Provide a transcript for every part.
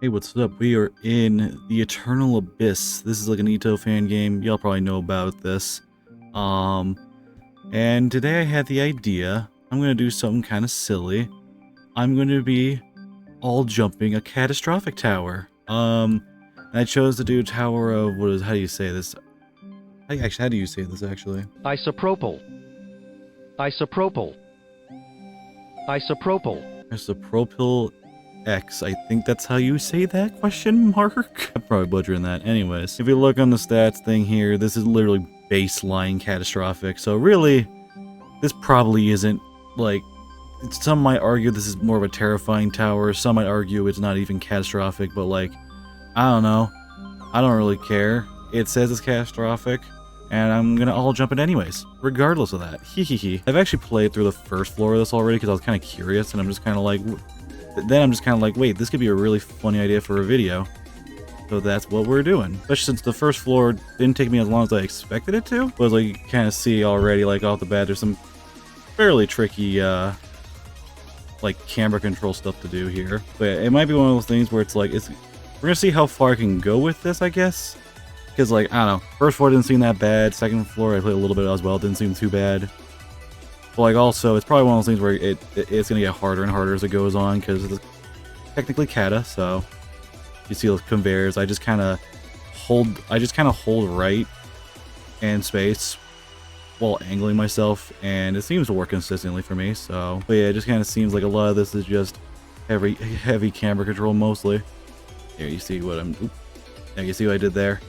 Hey, what's up? We are in the Eternal Abyss. This is like an EToH fan game. Y'all probably know about this. Um, and today I had the idea. I'm gonna do something kind of silly. I'm gonna be all jumping a catastrophic tower. And I chose to do tower of how do you say this? How do you say this actually? Isopropyl. Isopropyl. Isopropyl. Isopropyl X. I think that's how you say that, question mark? I'm probably butchering that. Anyways, if you look on the stats thing here, this is literally baseline catastrophic. So really, this probably isn't, like, some might argue this is more of a terrifying tower. Some might argue it's not even catastrophic, but like, I don't know. I don't really care. It says it's catastrophic, and I'm gonna all jump it anyways, regardless of that. Hehehe. I've actually played through the first floor of this already because I was kind of curious, and I'm just kind of like, wait, this could be a really funny idea for a video. So that's what we're doing. Especially since the first floor didn't take me as long as I expected it to. But like, you kind of see already, like, off the bat, there's some fairly tricky, like, camera control stuff to do here. But yeah, it might be one of those things where it's like, we're gonna see how far I can go with this, I guess. Because, like, I don't know, first floor didn't seem that bad. Second floor, I played a little bit as well, didn't seem too bad. But, like, also, it's probably one of those things where it's gonna get harder and harder as it goes on, because it's technically kata, so you see those conveyors. I just kind of hold right and space while angling myself, and it seems to work consistently for me. So, but yeah, it just kind of seems like a lot of this is just heavy camera control mostly. Here, you see what yeah, you see what I did there.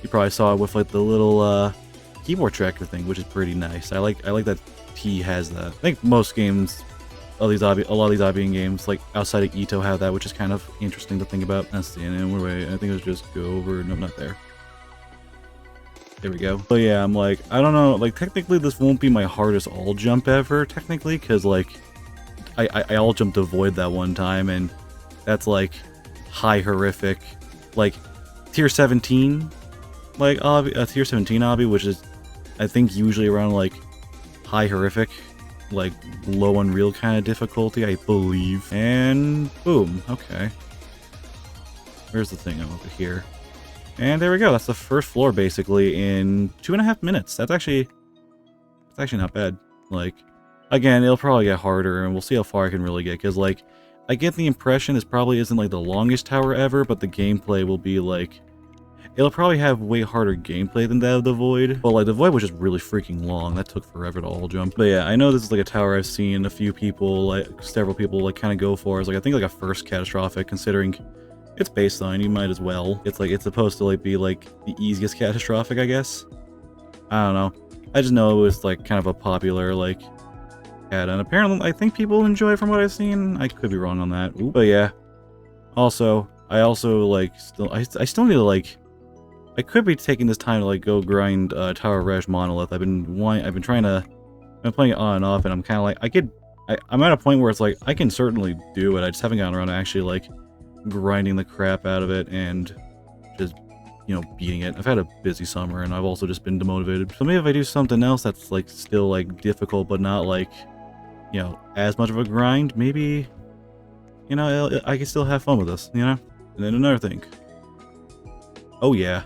You probably saw it with like the little keyboard tracker thing, which is pretty nice. I like that T has that. I think most games, a lot of these obbying games, like outside of EToH, have that, which is kind of interesting to think about. Let's see, and wait, I think it was just go over. No, not there. There we go. But yeah, I'm like, I don't know. Like, technically, this won't be my hardest all jump ever, technically, because like, I all jumped to void that one time, and that's like high horrific, like tier 17, like tier 17 obby, which is I think usually around like high horrific, like low unreal kind of difficulty, I believe. And boom, okay. Where's the thing over here? And there we go. That's the first floor basically in 2.5 minutes. That's actually not bad. Like, again, it'll probably get harder, and we'll see how far I can really get. Because like, I get the impression this probably isn't like the longest tower ever, but the gameplay will be like, it'll probably have way harder gameplay than that of the Void. But like, the Void was just really freaking long. That took forever to all jump. But yeah, I know this is like a tower I've seen a few people, like several people, like kind of go for as like, I think like a first catastrophic, considering it's baseline. You might as well. It's like, it's supposed to like be like the easiest catastrophic, I guess. I don't know. I just know it was like kind of a popular like cat, and apparently I think people enjoy it from what I've seen. I could be wrong on that. Ooh. But yeah. Also, I also like I still need to like, I could be taking this time to like go grind Tower Resh Monolith. I've been playing it on and off, and I'm kind of like, I'm at a point where it's like I can certainly do it. I just haven't gotten around to actually like grinding the crap out of it and just, you know, beating it. I've had a busy summer, and I've also just been demotivated. So maybe if I do something else that's like still like difficult but not like, you know, as much of a grind, maybe, you know, I can still have fun with this, you know. And then another thing. Oh yeah.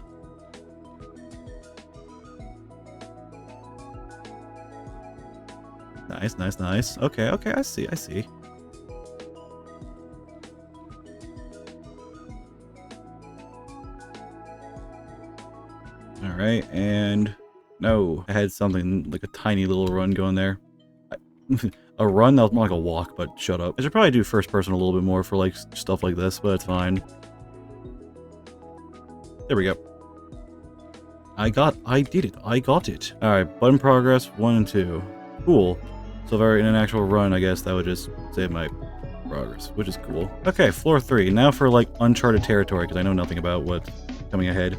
Nice, nice, nice. Okay, okay, I see, I see. Alright, and no, I had something like a tiny little run going there. A run? That was more like a walk, but shut up. I should probably do first person a little bit more for like stuff like this, but it's fine. There we go. I did it. I got it. Alright, button progress 1 and 2. Cool. So if I were in an actual run, I guess that would just save my progress, which is cool. Okay, floor 3. Now for like uncharted territory, because I know nothing about what's coming ahead.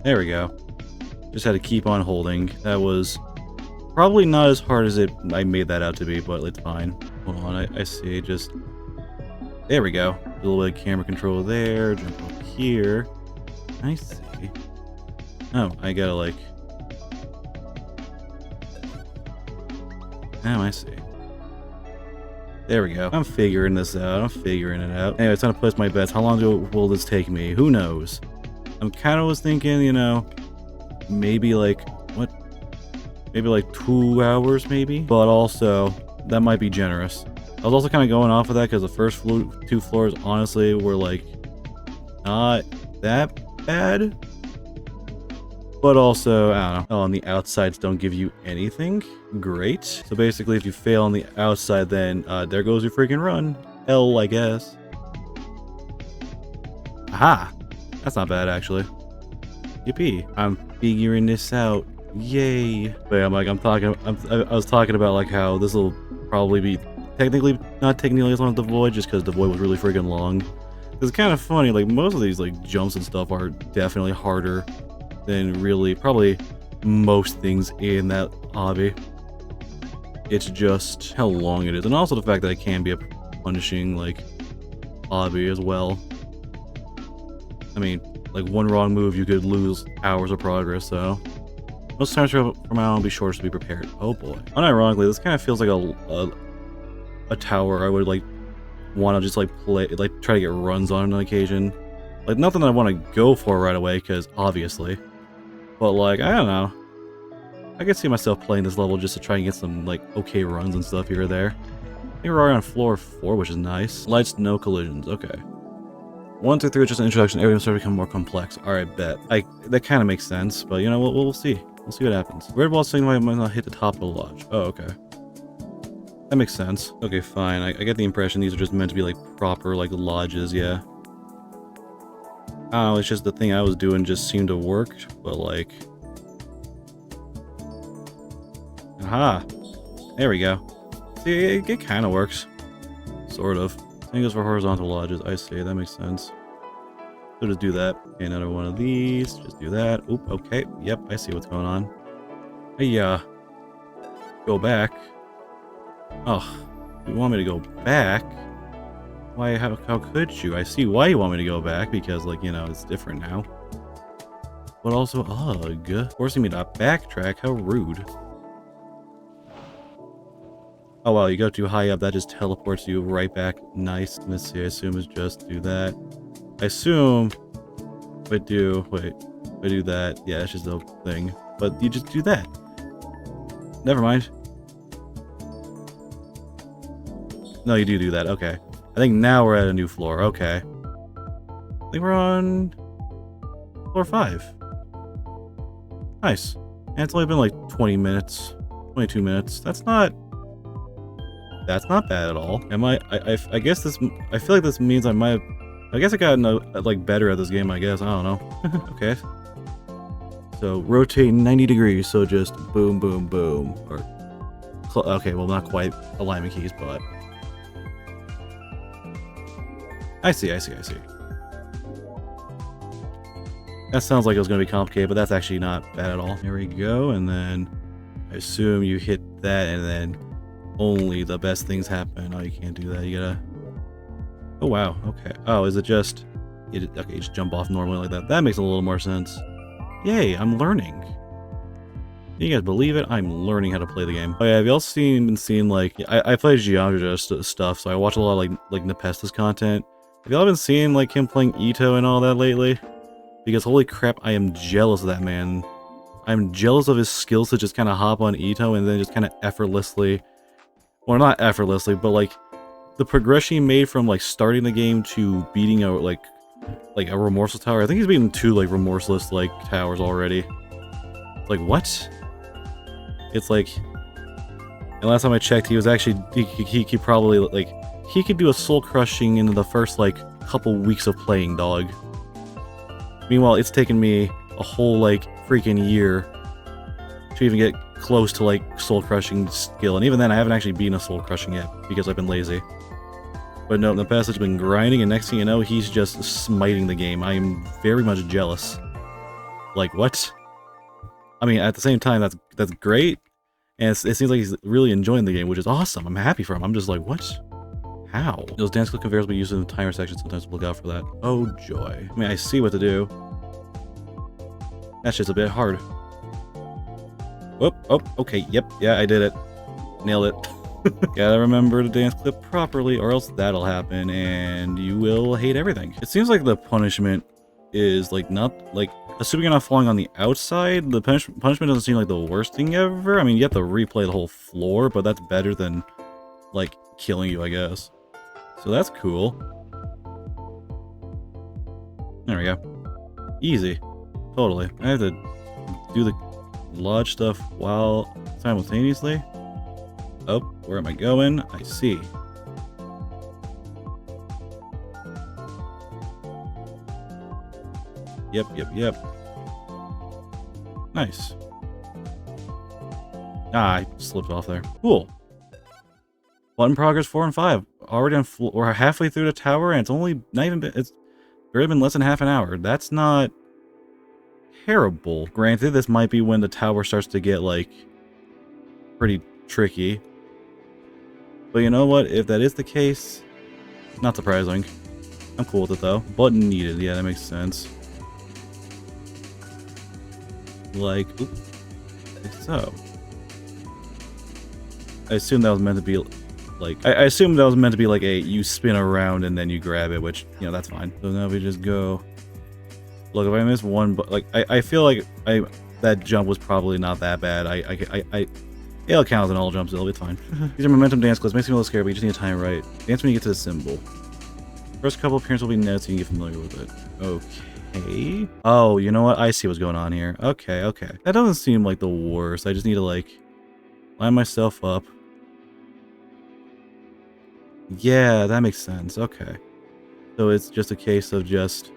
There we go. Just had to keep on holding. That was probably not as hard as I made that out to be, but it's fine. Hold on, I see. Just there we go. A little bit of camera control there. Jump up here. I see. Oh, I gotta like. Oh, I see. There we go. I'm figuring this out. I'm figuring it out. Anyway, it's time to place my bets. How long will this take me? Who knows? I'm kind of was thinking, you know, maybe like, what? Maybe like 2 hours, maybe? But also, that might be generous. I was also kind of going off of that because the first 2 floors, honestly, were like, not that bad. But also, I don't know. Oh, and the outsides don't give you anything. Great. So basically, if you fail on the outside, then there goes your freaking run. Hell, I guess. Aha! That's not bad, actually. Yippee. I'm figuring this out. Yay. But yeah, I was talking about like how this will probably be not technically as long as the void, just because the void was really freaking long. It's kind of funny, like most of these like jumps and stuff are definitely harder than really probably most things in that obby. It's just how long it is, and also the fact that it can be a punishing like obby as well. I mean, like one wrong move, you could lose hours of progress. So most times from now on, be sure to be prepared. Oh boy. Unironically, this kind of feels like a tower I would like want to just like try to get runs on an occasion. Like nothing that I want to go for right away, because obviously. But like, I don't know. I can see myself playing this level just to try and get some like okay runs and stuff here or there. I think we're already on floor 4, which is nice. Lights, no collisions. Okay. 1 through 3 is just an introduction. Everything starts to become more complex. Alright, bet. That kind of makes sense, but you know, we'll see. We'll see what happens. Red wall saying I might not hit the top of the lodge. Oh, okay. That makes sense. Okay, fine. I get the impression these are just meant to be like proper like lodges, yeah. Oh, it's just the thing I was doing just seemed to work, but like... Aha! There we go. See, it kind of works. Sort of. Same goes for horizontal lodges. I see, that makes sense. So just do that. Okay, another one of these. Just do that. Oop, okay. Yep, I see what's going on. Hey, go back. Oh, you want me to go back? Why, how could you? I see why you want me to go back, because, like, you know, it's different now. But also, ugh, forcing me to backtrack, how rude. Oh, wow, you go too high up, that just teleports you right back. Nice. Let's see, I assume it's just do that. I assume if I do that, yeah, it's just a thing. But you just do that. Never mind. No, you do that, okay. I think now we're at a new floor, okay. I think we're on floor 5. Nice. And it's only been like 20 minutes, 22 minutes. That's not bad at all. I guess this, I feel like this means I guess I got like better at this game, I guess. I don't know. Okay. So rotate 90 degrees, so just boom, boom, boom. Or, okay, well, not quite alignment keys, but I see. That sounds like it was going to be complicated, but that's actually not bad at all. There we go, and then I assume you hit that, and then only the best things happen. Oh, you can't do that. You gotta... Oh, wow. Okay. Oh, is it just... Okay, you just jump off normally like that. That makes a little more sense. Yay, I'm learning. You guys believe it? I'm learning how to play the game. Oh yeah, have y'all been seeing like... I play Geometry stuff, so I watch a lot of like Nepesta's content. Have y'all been seeing like him playing EToH and all that lately? Because holy crap, I am jealous of that man. I'm jealous of his skills to just kind of hop on EToH and then just kind of effortlessly... Well, not effortlessly, but like... The progression he made from like starting the game to beating a like a remorseless tower. I think he's beaten 2 like remorseless like towers already. Like what? It's like... And last time I checked, he was actually... He could probably like... He could do a soul crushing in the first like couple weeks of playing, dog. Meanwhile, it's taken me a whole like freaking year to even get close to like soul crushing skill, and even then I haven't actually beaten a soul crushing yet because I've been lazy. But no, in the past I've been grinding, and next thing you know, he's just smiting the game. I am very much jealous. Like what? I mean, at the same time, that's great, and it seems like he's really enjoying the game, which is awesome. I'm happy for him. I'm just like, what? How? Those dance click conveyors we use in the timer section. Sometimes look out for that. Oh joy. I mean, I see what to do. That's just a bit hard. Oh, okay, yep, yeah, I did it. Nailed it. Gotta remember to dance clip properly, or else that'll happen, and you will hate everything. It seems like the punishment is, like, not, like, assuming you're not falling on the outside, the punishment doesn't seem like the worst thing ever. I mean, you have to replay the whole floor, but that's better than, like, killing you, I guess. So that's cool. There we go. Easy. Totally. I have to do the lodge stuff while simultaneously. Oh, where am I going? I see. Yep. Nice. Ah, I slipped off there. Cool. Button progress 4 and 5. Already on we're halfway through the tower, and it's only not even been, it's barely been less than half an hour. That's not terrible. Granted, this might be when the tower starts to get, like, pretty tricky. But you know what? If that is the case, not surprising. I'm cool with it, though. Button needed. Yeah, that makes sense. Like, oops. Like so. I assume that was meant to be, like, I assume that was meant to be, like, a, you spin around and then you grab it, which, you know, that's fine. So now we just go. Look, if I miss one, but, like, I feel like that jump was probably not that bad. It'll count as an all jump, so it'll be fine. These are momentum dance clips. Makes me a little scared, but you just need to time it right. Dance when you get to the symbol. First couple appearances will be notes, so you can get familiar with it. Okay. Oh, you know what? I see what's going on here. Okay. That doesn't seem like the worst. I just need to, like, line myself up. Yeah, that makes sense. Okay. So it's just a case of just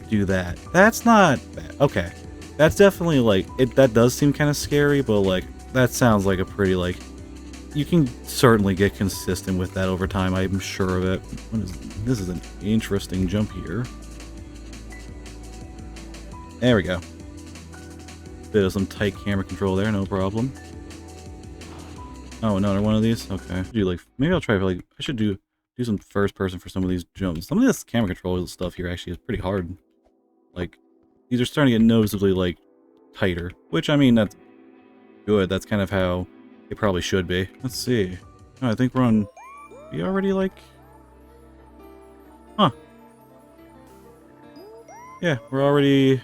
do that. That's not bad. Okay. That's definitely, like, that does seem kind of scary, but, like, that sounds like a pretty, like, you can certainly get consistent with that over time. I'm sure of it. This is an interesting jump here. There we go. Bit of some tight camera control there, no problem. Oh, another one of these? Okay. Maybe I'll try, like, I should do some first person for some of these jumps. Some of this camera control stuff here actually is pretty hard. Like, these are starting to get noticeably, like, tighter. Which, I mean, that's good. That's kind of how it probably should be. Let's see. Oh, I think we're on... We already, like... Huh. Yeah, we're already...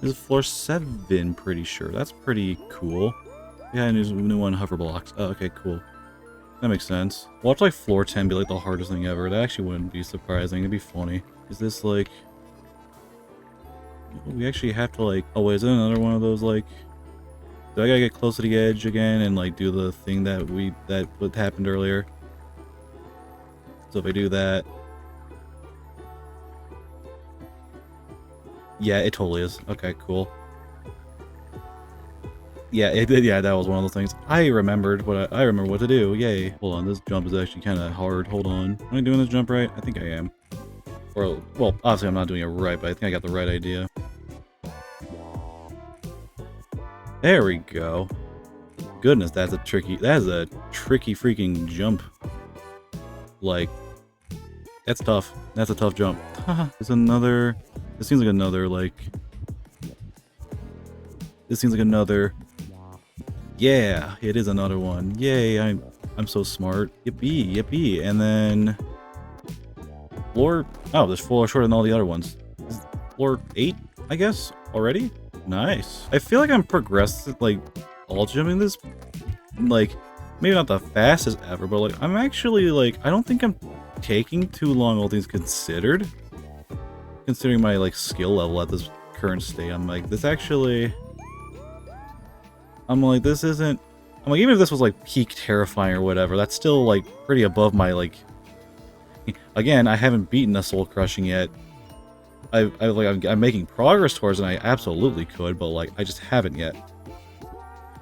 This is floor 7, pretty sure. That's pretty cool. Yeah, and there's a new one, hover blocks. Oh, okay, cool. That makes sense. Watch, like, floor 10 be, like, the hardest thing ever. That actually wouldn't be surprising. It'd be funny. Is this, like... We actually have to, like... Oh, wait, is it another one of those, like... Do I gotta get close to the edge again and, like, do the thing that what happened earlier? So if I do that... Yeah, it totally is. Okay, cool. Yeah, it did. Yeah, that was one of those things. I remembered I remember what to do. Yay. Hold on, this jump is actually kind of hard. Hold on. Am I doing this jump right? I think I am. Or, well, obviously I'm not doing it right, but I think I got the right idea. There we go. Goodness, that is a tricky freaking jump. Like, that's tough. That's a tough jump. This seems like another, like... This seems like another... Yeah, it is another one. Yay, I'm so smart. Yippee. And then... Floor... Oh, there's floor shorter than all the other ones. Floor 8, I guess, already? Nice. I feel like I'm progressing, like, all jumping this, like, maybe not the fastest ever, but, like, I'm actually, like, I don't think I'm taking too long, all things considered. Considering my, like, skill level at this current state, I'm like, this actually... I'm like, this isn't... I'm like, even if this was, like, peak terrifying or whatever, that's still, like, pretty above my, like... Again, I haven't beaten a soul crushing yet. I'm making progress towards it, and I absolutely could, but, like, I just haven't yet.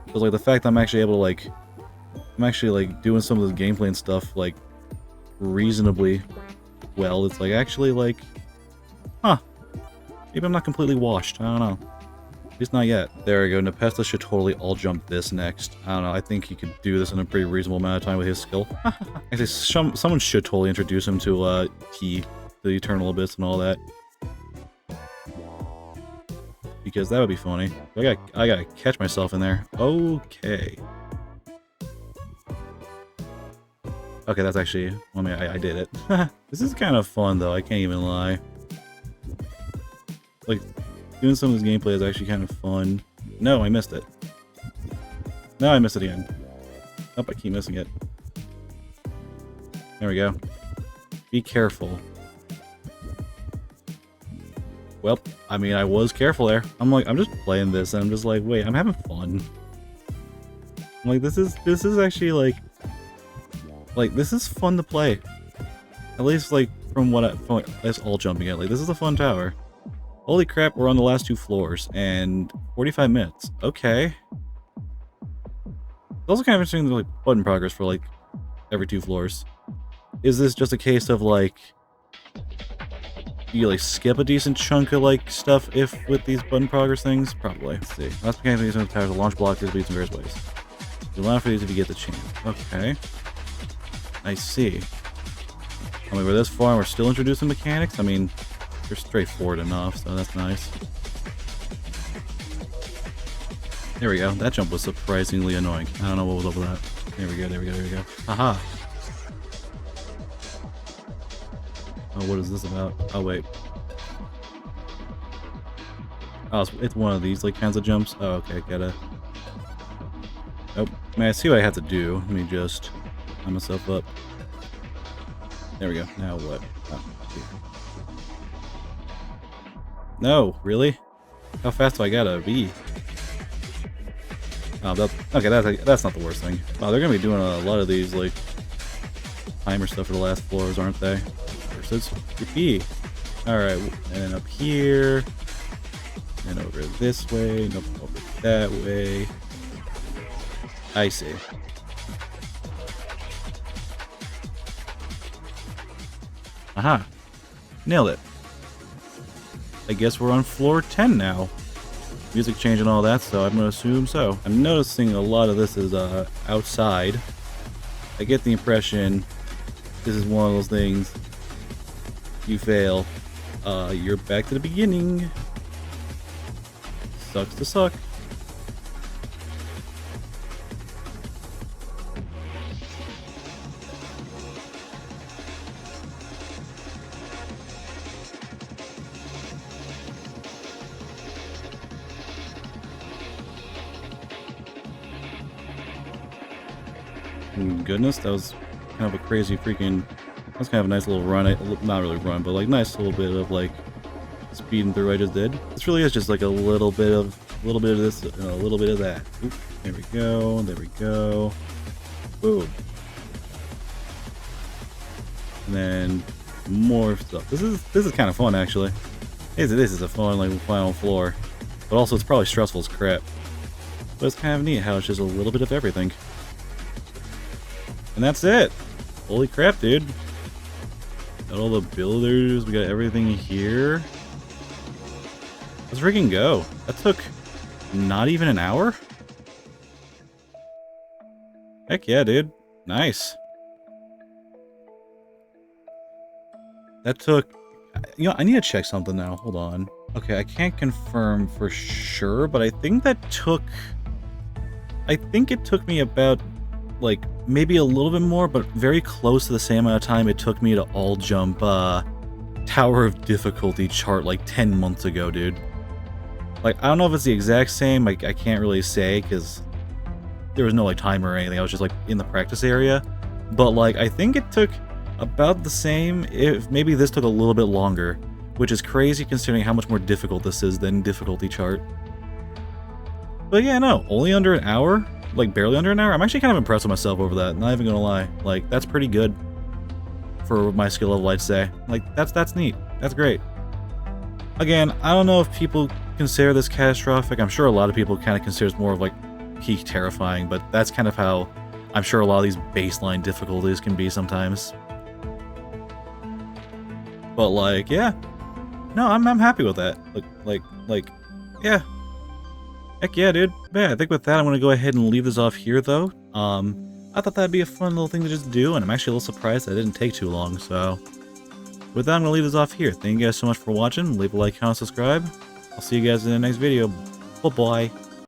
Because, like, the fact that I'm actually able to, like... I'm actually, like, doing some of this gameplay and stuff, like, reasonably well. It's, like, actually, like... Huh. Maybe I'm not completely washed. I don't know. At least not yet. There we go. Nepesta should totally all jump this next. I don't know. I think he could do this in a pretty reasonable amount of time with his skill. Actually, someone should totally introduce him to T, the Eternal Abyss and all that. because that would be funny. I gotta catch myself in there. Okay. Okay, that's actually... I mean, I did it. This is kind of fun, though. I can't even lie. Like, doing some of this gameplay is actually kind of fun. No, I missed it. No, I missed it again. Oh, I keep missing it. There we go. Be careful. Well, I mean, I was careful there. I'm just playing this, and I'm just like, wait, I'm having fun. I'm like, this is actually, like, this is fun to play. At least, like, from that's all jumping at. Like, this is a fun tower. Holy crap, we're on the last 2 floors, and 45 minutes. Okay. It's also kind of interesting, like, button progress for, like, every 2 floors. Is this just a case of, like, you, like, skip a decent chunk of, like, stuff with these button progress things? Probably. Let's see. Last mechanic using the towers to launch blocks is beats in various ways. You allow for these if you get the chance. Okay. I see. I mean, we're this far and we're still introducing mechanics? I mean, they're straightforward enough, so that's nice. There we go. That jump was surprisingly annoying. I don't know what was up with that. There we go, there we go, there we go. Haha. Oh, what is this about? Oh, wait. Oh, it's one of these, like, kinds of jumps? Oh, okay, gotta... Oh, I mean, I see what I have to do. Let me just line myself up. There we go. Now what? Oh, here. No, really? How fast do I gotta be? Oh, okay, that's not the worst thing. Wow, they're gonna be doing a lot of these, like, timer stuff for the last floors, aren't they? Versus repeat. Alright, and then up here. And over this way. Nope, over that way. I see. Aha. Nailed it. I guess we're on floor 10 now. Music change and all that, so I'm gonna assume so. I'm noticing a lot of this is outside. I get the impression this is one of those things. You fail. You're back to the beginning. Sucks to suck. Goodness, that was kind of a crazy freaking... That was kind of a nice little run. Not really run, but like nice little bit of like speeding through I just did. This really is just like a little bit of this and a little bit of that. Oop, there we go. There we go. Boom. And then more stuff. This is kind of fun actually. This is a fun like final floor, but also it's probably stressful as crap. But it's kind of neat how it's just a little bit of everything. And that's it. Holy crap, dude. Got all the builders. We got everything here. Let's freaking go. That took not even an hour? Heck yeah, dude. Nice. That took... You know, I need to check something now. Hold on. Okay, I can't confirm for sure, but I think that took... I think it took me about... like maybe a little bit more, but very close to the same amount of time it took me to all jump Tower of Difficulty chart like 10 months ago, dude. Like, I don't know if it's the exact same, like I can't really say because there was no like timer or anything. I was just like in the practice area, but like I think it took about the same, if maybe this took a little bit longer, which is crazy considering how much more difficult this is than difficulty chart. But yeah, no, only under an hour. Like barely under an hour. I'm actually kind of impressed with myself over that, not even gonna lie. Like, that's pretty good for my skill level, I'd say. Like, that's neat. That's great. Again, I don't know if people consider this catastrophic. I'm sure a lot of people kind of consider it more of like peak terrifying, but that's kind of how I'm sure a lot of these baseline difficulties can be sometimes. But like, yeah. No, I'm happy with that. Like, yeah. Heck yeah, dude. Yeah, I think with that, I'm going to go ahead and leave this off here, though. I thought that'd be a fun little thing to just do, and I'm actually a little surprised that it didn't take too long, so... With that, I'm going to leave this off here. Thank you guys so much for watching. Leave a like, comment, subscribe. I'll see you guys in the next video. Bye-bye.